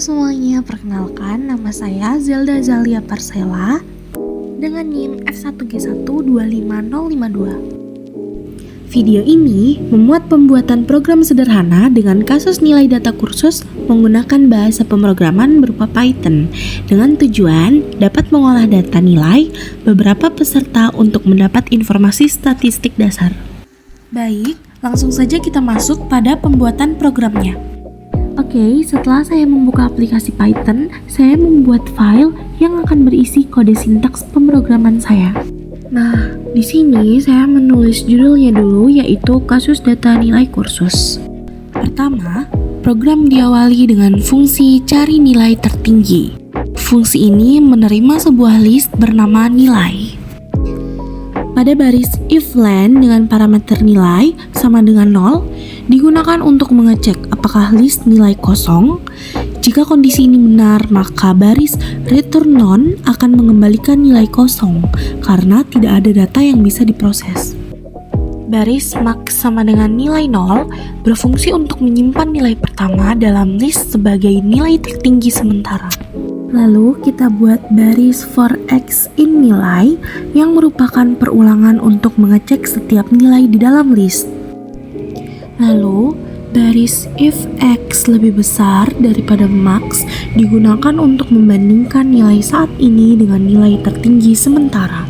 semuanya, perkenalkan nama saya Zelda Zalia Parsela dengan NIM F1G1255052. Video ini memuat pembuatan program sederhana dengan kasus nilai data kursus menggunakan bahasa pemrograman berupa Python dengan tujuan dapat mengolah data nilai beberapa peserta untuk mendapat informasi statistik dasar. Baik, langsung saja kita masuk pada pembuatan programnya. Oke, setelah saya membuka aplikasi Python, saya membuat file yang akan berisi kode sintaks pemrograman saya. Nah, di sini saya menulis judulnya dulu, yaitu kasus data nilai kursus. Pertama, program diawali dengan fungsi cari nilai tertinggi. Fungsi ini menerima sebuah list bernama nilai. Pada baris if len dengan parameter nilai sama dengan 0, digunakan untuk mengecek apakah list nilai kosong. Jika kondisi ini benar, maka baris return none akan mengembalikan nilai kosong karena tidak ada data yang bisa diproses. Baris max sama dengan nilai 0 berfungsi untuk menyimpan nilai pertama dalam list sebagai nilai tertinggi sementara. Lalu kita buat baris for x in nilai yang merupakan perulangan untuk mengecek setiap nilai di dalam list. Lalu baris if x lebih besar daripada max digunakan untuk membandingkan nilai saat ini dengan nilai tertinggi sementara.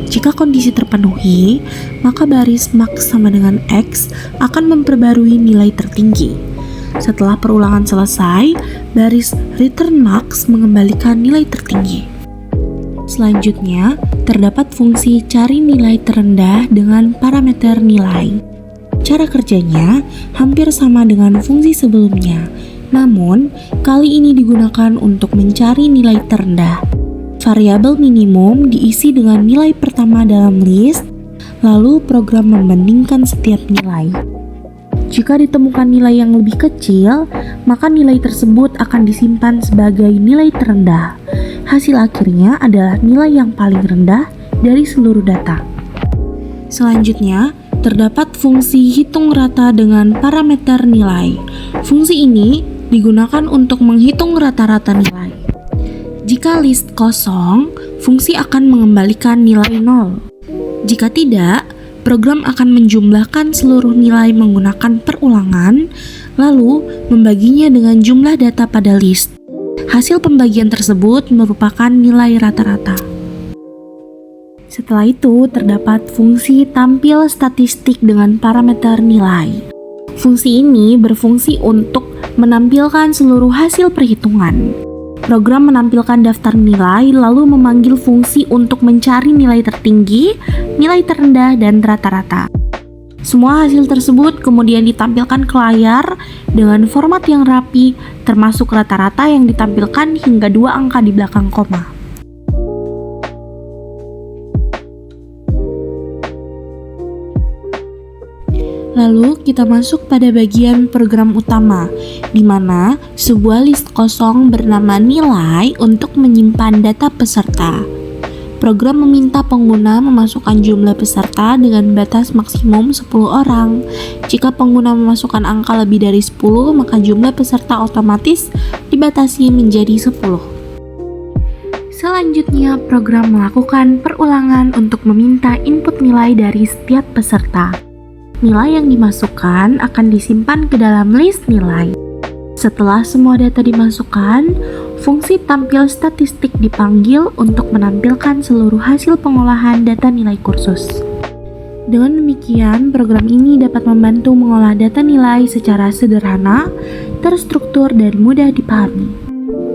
Jika kondisi terpenuhi, maka baris max sama dengan x akan memperbarui nilai tertinggi. Setelah perulangan selesai, baris return max mengembalikan nilai tertinggi. Selanjutnya, terdapat fungsi cari nilai terendah dengan parameter nilai. Cara kerjanya hampir sama dengan fungsi sebelumnya, namun kali ini digunakan untuk mencari nilai terendah. Variabel minimum diisi dengan nilai pertama dalam list, lalu program membandingkan setiap nilai. Jika ditemukan nilai yang lebih kecil, maka nilai tersebut akan disimpan sebagai nilai terendah. Hasil akhirnya adalah nilai yang paling rendah dari seluruh data. Selanjutnya, terdapat fungsi hitung rata dengan parameter nilai. Fungsi ini digunakan untuk menghitung rata-rata nilai. Jika list kosong, fungsi akan mengembalikan nilai 0. Jika tidak, program akan menjumlahkan seluruh nilai menggunakan perulangan, lalu membaginya dengan jumlah data pada list. Hasil pembagian tersebut merupakan nilai rata-rata. Setelah itu, terdapat fungsi tampil statistik dengan parameter nilai. Fungsi ini berfungsi untuk menampilkan seluruh hasil perhitungan. Program menampilkan daftar nilai, lalu memanggil fungsi untuk mencari nilai tertinggi, nilai terendah, dan rata-rata. Semua hasil tersebut kemudian ditampilkan ke layar dengan format yang rapi, termasuk rata-rata yang ditampilkan hingga 2 angka di belakang koma. Lalu kita masuk pada bagian program utama, di mana sebuah list kosong bernama nilai untuk menyimpan data peserta. Program meminta pengguna memasukkan jumlah peserta dengan batas maksimum 10 orang. Jika pengguna memasukkan angka lebih dari 10, maka jumlah peserta otomatis dibatasi menjadi 10. Selanjutnya, program melakukan perulangan untuk meminta input nilai dari setiap peserta. Nilai yang dimasukkan akan disimpan ke dalam list nilai. Setelah semua data dimasukkan, fungsi tampil statistik dipanggil untuk menampilkan seluruh hasil pengolahan data nilai kursus. Dengan demikian, program ini dapat membantu mengolah data nilai secara sederhana, terstruktur, dan mudah dipahami.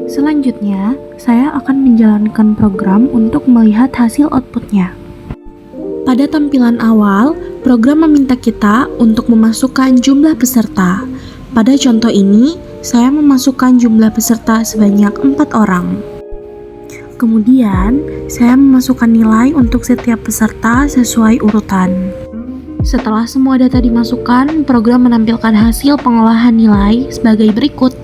Selanjutnya, saya akan menjalankan program untuk melihat hasil outputnya. Pada tampilan awal, program meminta kita untuk memasukkan jumlah peserta. Pada contoh ini, saya memasukkan jumlah peserta sebanyak 4 orang. Kemudian, saya memasukkan nilai untuk setiap peserta sesuai urutan. Setelah semua data dimasukkan, program menampilkan hasil pengolahan nilai sebagai berikut.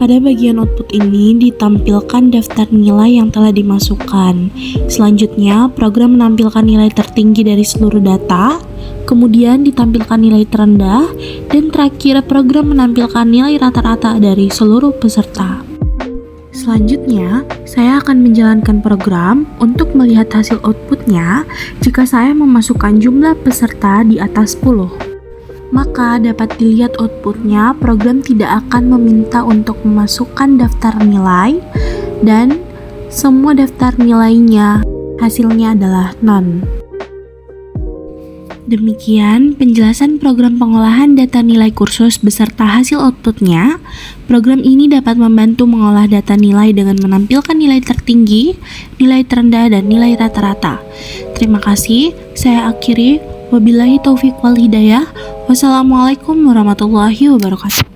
Pada bagian output ini ditampilkan daftar nilai yang telah dimasukkan. Selanjutnya, program menampilkan nilai tertinggi dari seluruh data, kemudian ditampilkan nilai terendah, dan terakhir program menampilkan nilai rata-rata dari seluruh peserta. Selanjutnya, saya akan menjalankan program untuk melihat hasil outputnya jika saya memasukkan jumlah peserta di atas 10. Maka dapat dilihat outputnya, program tidak akan meminta untuk memasukkan daftar nilai dan semua daftar nilainya hasilnya adalah none. Demikian penjelasan program pengolahan data nilai kursus beserta hasil outputnya. Program ini dapat membantu mengolah data nilai dengan menampilkan nilai tertinggi, nilai terendah, dan nilai rata-rata. Terima kasih, saya akhiri. Wabillahi taufiq wal hidayah. Wassalamualaikum warahmatullahi wabarakatuh.